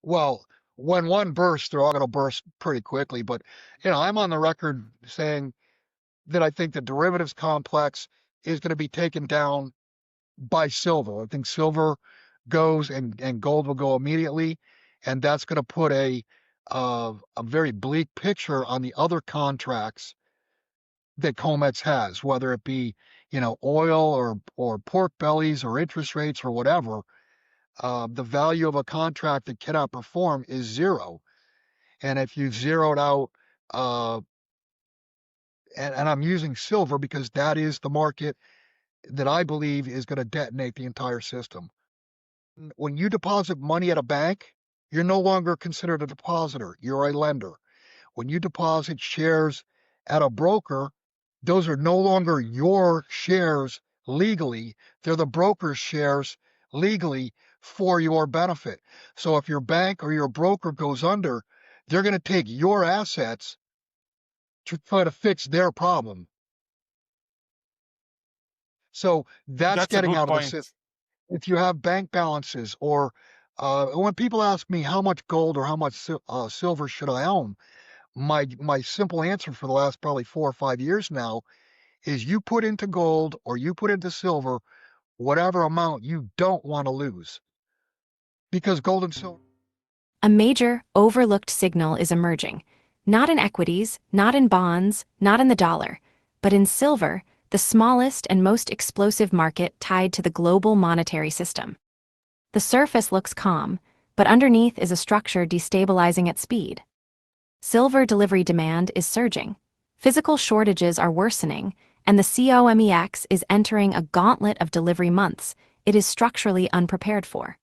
Well, when one bursts, they're all going to burst pretty quickly. But, I'm on the record saying that I think the derivatives complex is going to be taken down by silver. I think silver goes and gold will go immediately, and that's going to put a very bleak picture on the other contracts that COMEX has, whether it be oil or pork bellies or interest rates or whatever. The value of a contract that cannot perform is zero, and if you've zeroed out, uh, and I'm using silver because that is the market that I believe is going to detonate the entire system. When you deposit money at a bank, you're no longer considered a depositor, you're a lender. When you deposit shares at a broker, those are no longer your shares legally, they're the broker's shares legally for your benefit. So if your bank or your broker goes under, they're going to take your assets to try to fix their problem. So that's That's a getting good out of the point. system. If you have bank balances, or when people ask me how much gold or how much silver should I own, my simple answer for the last probably 4 or 5 years now is you put into gold or you put into silver whatever amount you don't want to lose, because gold and silver. A major, overlooked signal is emerging. Not in equities, not in bonds, not in the dollar, but in silver, the smallest and most explosive market tied to the global monetary system. The surface looks calm, but underneath is a structure destabilizing at speed. Silver delivery demand is surging. Physical shortages are worsening, and the COMEX is entering a gauntlet of delivery months it is structurally unprepared for.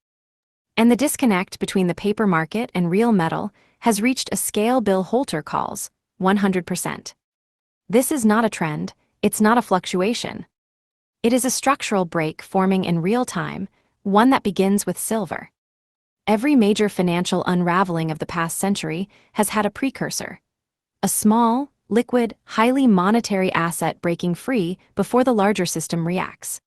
And the disconnect between the paper market and real metal has reached a scale Bill Holter calls 100%. This is not a trend, it's not a fluctuation. It is a structural break forming in real time, one that begins with silver. Every major financial unraveling of the past century has had a precursor. A small, liquid, highly monetary asset breaking free before the larger system reacts.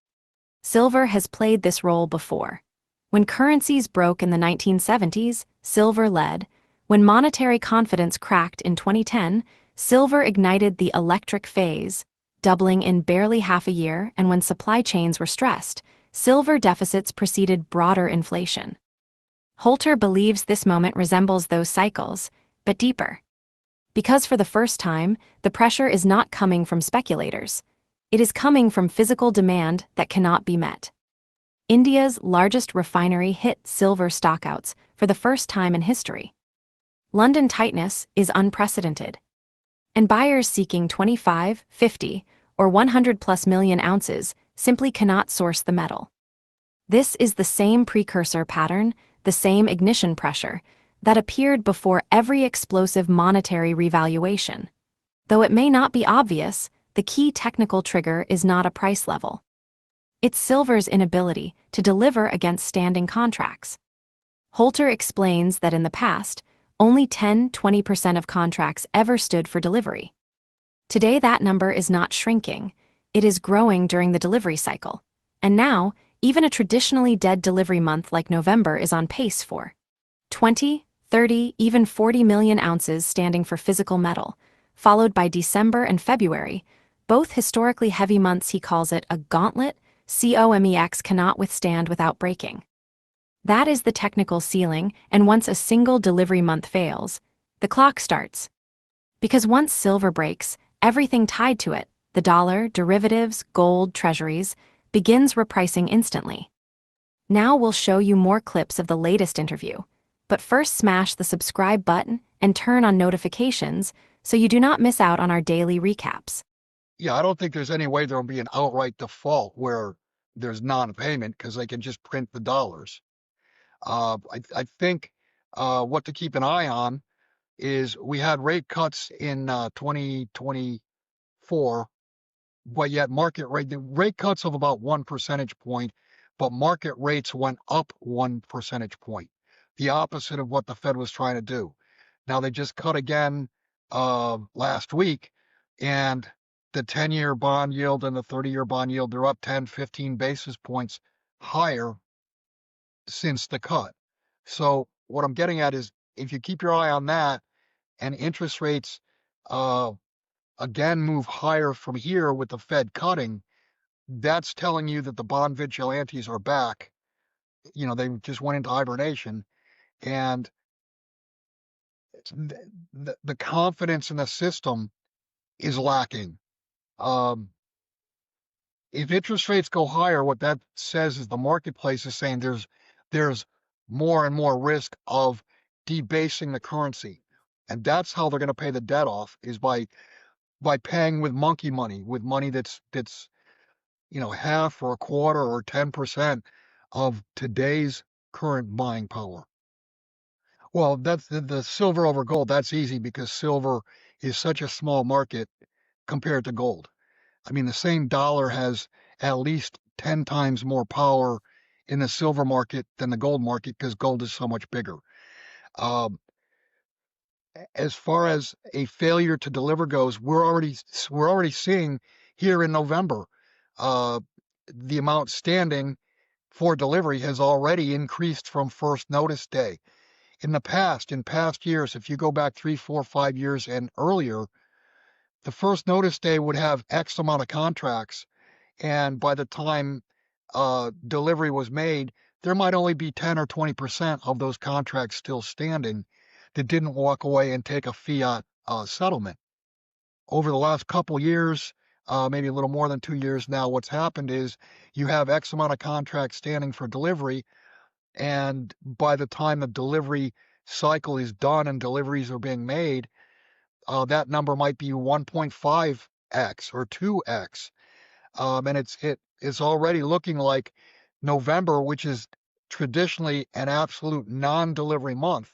Silver has played this role before. When currencies broke in the 1970s, silver led. When monetary confidence cracked in 2010, silver ignited the electric phase, doubling in barely half a year, and when supply chains were stressed, silver deficits preceded broader inflation. Holter believes this moment resembles those cycles, but deeper. Because for the first time, the pressure is not coming from speculators. It is coming from physical demand that cannot be met. India's largest refinery hit silver stockouts for the first time in history. London tightness is unprecedented. And buyers seeking 25, 50, or 100 plus million ounces simply cannot source the metal. This is the same precursor pattern, the same ignition pressure, that appeared before every explosive monetary revaluation. Though it may not be obvious, the key technical trigger is not a price level. It's silver's inability to deliver against standing contracts. Holter explains that in the past, only 10–20% of contracts ever stood for delivery. Today that number is not shrinking, it is growing during the delivery cycle. And now, even a traditionally dead delivery month like November is on pace for 20, 30, even 40 million ounces standing for physical metal, followed by December and February, both historically heavy months. He calls it a gauntlet COMEX cannot withstand without breaking. That is the technical ceiling, and once a single delivery month fails, the clock starts. Because once silver breaks, everything tied to it, the dollar, derivatives, gold, treasuries, begins repricing instantly. Now we'll show you more clips of the latest interview, but first smash the subscribe button and turn on notifications so you do not miss out on our daily recaps. Yeah, I don't think there's any way there'll be an outright default where there's non-payment because they can just print the dollars. I think what to keep an eye on is we had rate cuts in 2024, but yet the rate cuts of about 1 percentage point, but market rates went up 1 percentage point, the opposite of what the Fed was trying to do. Now they just cut again last week, and the 10-year bond yield and the 30-year bond yield, they're up 10, 15 basis points higher since the cut. So what I'm getting at is if you keep your eye on that and interest rates again move higher from here with the Fed cutting, that's telling you that the bond vigilantes are back. They just went into hibernation, and the confidence in the system is lacking. Um, if interest rates go higher, what that says is the marketplace is saying there's more and more risk of debasing the currency, and that's how they're going to pay the debt off is by paying with monkey money, with money that's half or a quarter or 10% of today's current buying power. Well, that's the silver over gold. That's easy because silver is such a small market compared to gold. I mean, the same dollar has at least 10 times more power in the silver market than the gold market because gold is so much bigger. Um, as far as a failure to deliver goes, we're already seeing here in November, uh, the amount standing for delivery has already increased from first notice day. In past years, if you go back 3, 4, 5 years and earlier, the first notice day would have X amount of contracts, and by the time delivery was made, there might only be 10 or 20% of those contracts still standing that didn't walk away and take a fiat settlement. Over the last couple years, maybe a little more than 2 years now, what's happened is you have X amount of contracts standing for delivery, and by the time the delivery cycle is done and deliveries are being made, that number might be 1.5x or 2x. And it's already looking like November, which is traditionally an absolute non-delivery month.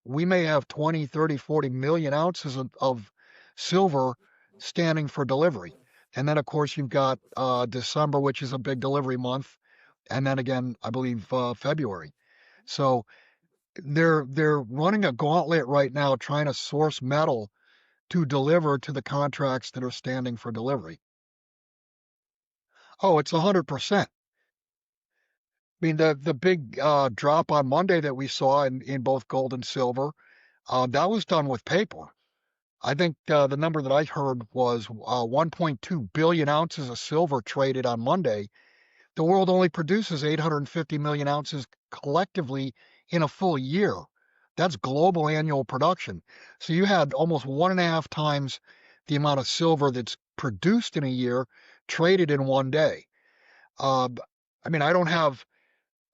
We may have 20, 30, 40 million ounces of silver standing for delivery. And then, of course, you've got December, which is a big delivery month. And then again, I believe February. So they're running a gauntlet right now trying to source metal to deliver to the contracts that are standing for delivery. Oh, it's 100%. I mean, the big drop on Monday that we saw in both gold and silver, that was done with paper. I think the number that I heard was 1.2 billion ounces of silver traded on Monday. The world only produces 850 million ounces collectively in a full year. That's global annual production. So you had almost 1.5 times the amount of silver that's produced in a year traded in one day. Uh, I mean, I don't have,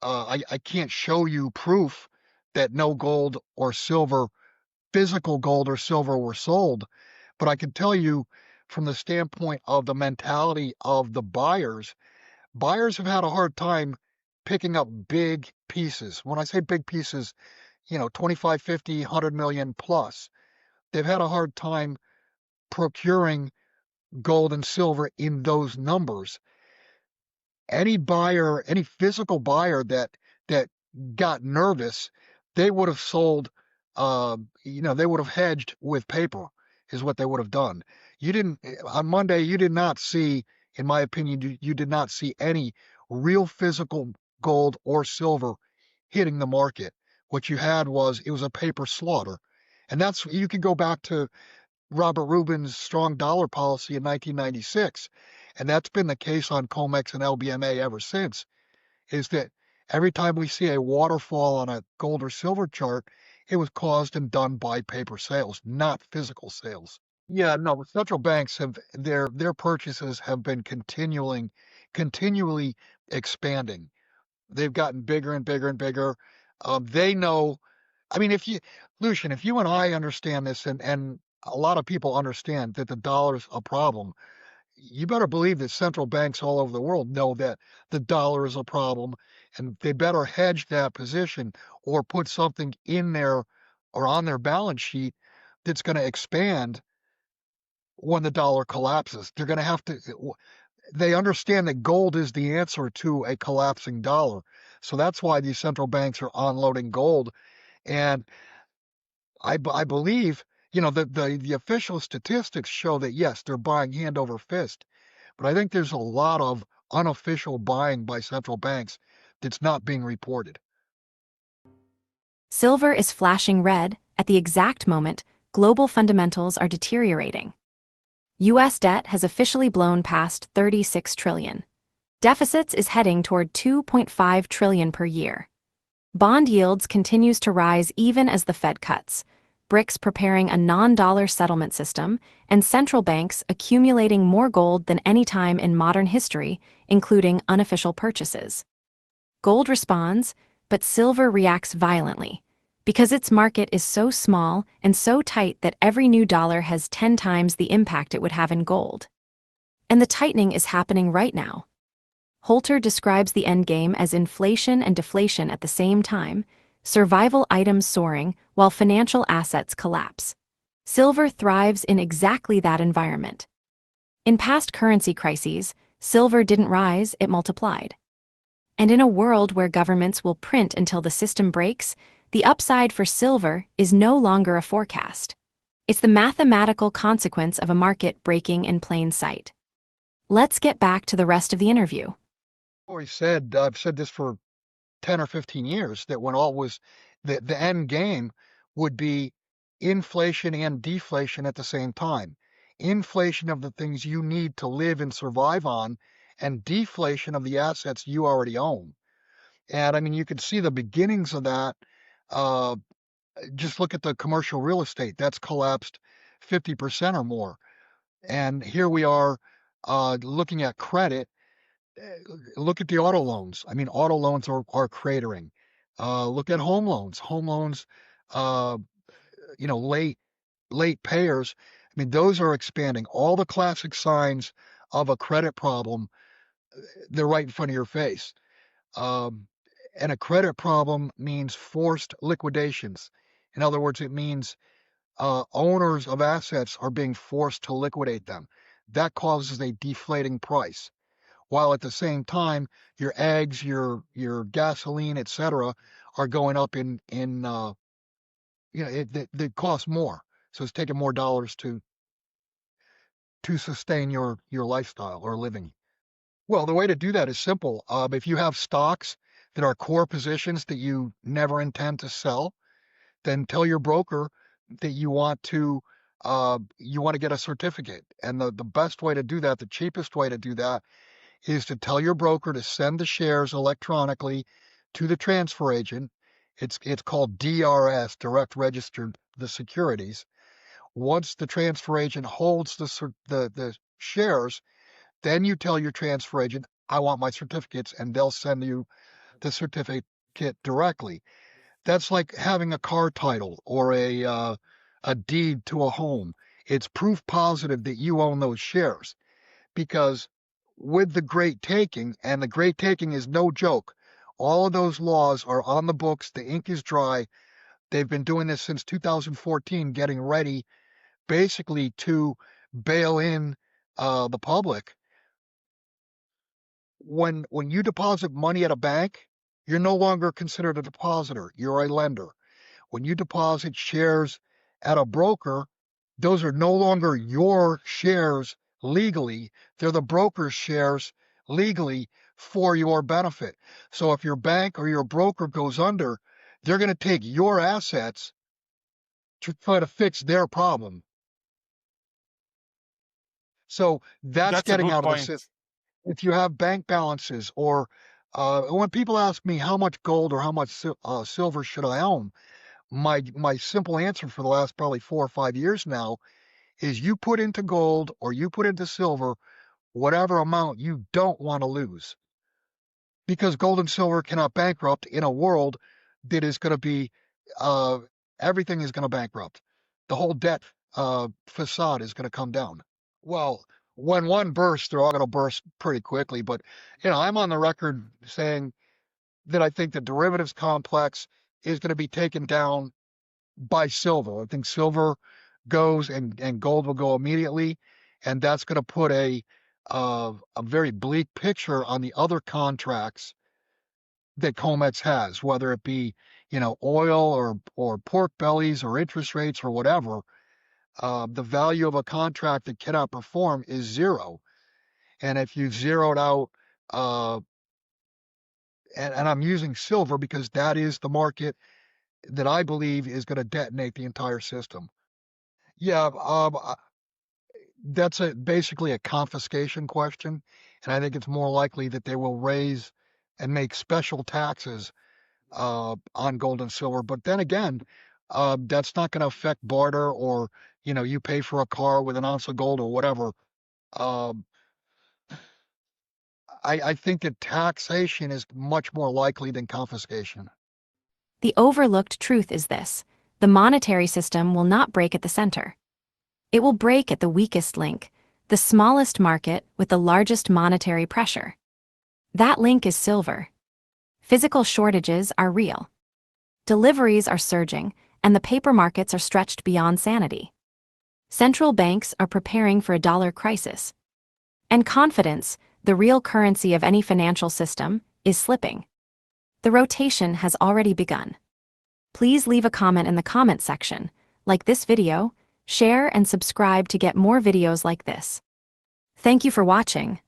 I can't show you proof that no gold or silver, physical gold or silver were sold, but I can tell you from the standpoint of the mentality of the buyers, buyers have had a hard time picking up big pieces. When I say big pieces, 25, 50, 100 million plus. They've had a hard time procuring gold and silver in those numbers. Any buyer, any physical buyer that got nervous, they would have sold. They would have hedged with paper, is what they would have done. You didn't on Monday. You did not see, in my opinion, you did not see any real physical gold or silver hitting the market. What you had was it was a paper slaughter, and that's you can go back to Robert Rubin's strong dollar policy in 1996. And that's been the case on COMEX and LBMA ever since, is that every time we see a waterfall on a gold or silver chart, it was caused and done by paper sales, not physical sales. Yeah, no, central banks have their purchases have been continually expanding. They've gotten bigger and bigger and bigger. They know, I mean, Lucian, if you and I understand this and a lot of people understand that the dollar's a problem, you better believe that central banks all over the world know that the dollar is a problem, and they better hedge that position or put something in there or on their balance sheet that's going to expand when the dollar collapses. They're going to have to, they understand that gold is the answer to a collapsing dollar. So that's why these central banks are unloading gold. And I believe, the official statistics show that yes, they're buying hand over fist. But I think there's a lot of unofficial buying by central banks that's not being reported. Silver is flashing red at the exact moment global fundamentals are deteriorating. U.S. debt has officially blown past 36 trillion. Deficits is heading toward 2.5 trillion per year. Bond yields continues to rise even as the Fed cuts, BRICS preparing a non-dollar settlement system, and central banks accumulating more gold than any time in modern history, including unofficial purchases. Gold responds, but silver reacts violently, because its market is so small and so tight that every new dollar has 10 times the impact it would have in gold. And the tightening is happening right now. Holter describes the endgame as inflation and deflation at the same time, survival items soaring while financial assets collapse. Silver thrives in exactly that environment. In past currency crises, silver didn't rise, it multiplied. And in a world where governments will print until the system breaks, the upside for silver is no longer a forecast. It's the mathematical consequence of a market breaking in plain sight. Let's get back to the rest of the interview. I've said this for 10 or 15 years, that when all was, the end game would be inflation and deflation at the same time. Inflation of the things you need to live and survive on, and deflation of the assets you already own. And I mean, you can see the beginnings of that. Uh, just look at the commercial real estate. That's collapsed 50% or more. And here we are looking at credit. Look at the auto loans. I mean, auto loans are cratering. Look at home loans. Home loans, uh, late payers. I mean, those are expanding. All the classic signs of a credit problem, they're right in front of your face. Um, and a credit problem means forced liquidations. In other words, it means owners of assets are being forced to liquidate them. That causes a deflating price, while at the same time your eggs, your gasoline, etc., are going up they cost more. So it's taking more dollars to sustain your lifestyle or living. Well, the way to do that is simple. If you have stocks that are core positions that you never intend to sell, then tell your broker that you want to get a certificate. And the best way to do that, the cheapest way to do that, is to tell your broker to send the shares electronically to the transfer agent. It's called DRS, direct registered the securities. Once the transfer agent holds the shares, then you tell your transfer agent, I want my certificates, and they'll send you the certificate directly. That's like having a car title or a deed to a home. It's proof positive that you own those shares, because with the great taking, and the great taking is no joke, all of those laws are on the books. The ink is dry. They've been doing this since 2014, getting ready basically to bail in the public. When you deposit money at a bank, you're no longer considered a depositor. You're a lender. When you deposit shares at a broker, those are no longer your shares legally. They're the broker's shares legally for your benefit. So if your bank or your broker goes under, they're going to take your assets to try to fix their problem. So that's That's a getting good out of the point. system. If you have bank balances, or when people ask me how much gold or how much silver should I own, my simple answer for the last probably 4 or 5 years now is you put into gold or you put into silver whatever amount you don't want to lose, because gold and silver cannot bankrupt in a world that is going to be uh, everything is going to bankrupt. The whole debt facade is going to come down. Well, when one bursts, they're all going to burst pretty quickly. But I'm on the record saying that I think the derivatives complex is going to be taken down by silver. I think silver goes and gold will go immediately, and that's going to put a very bleak picture on the other contracts that COMEX has, whether it be oil or pork bellies or interest rates or whatever. The value of a contract that cannot perform is zero. And if you've zeroed out, uh, and I'm using silver because that is the market that I believe is going to detonate the entire system. Yeah, that's basically a confiscation question, and I think it's more likely that they will raise and make special taxes on gold and silver. But then again, that's not going to affect barter or you pay for a car with an ounce of gold or whatever. Um, I think that taxation is much more likely than confiscation. The overlooked truth is this: the monetary system will not break at the center. It will break at the weakest link, the smallest market with the largest monetary pressure. That link is silver. Physical shortages are real. Deliveries are surging, and the paper markets are stretched beyond sanity. Central banks are preparing for a dollar crisis. And confidence, the real currency of any financial system, is slipping. The rotation has already begun. Please leave a comment in the comment section, like this video, share and subscribe to get more videos like this. Thank you for watching.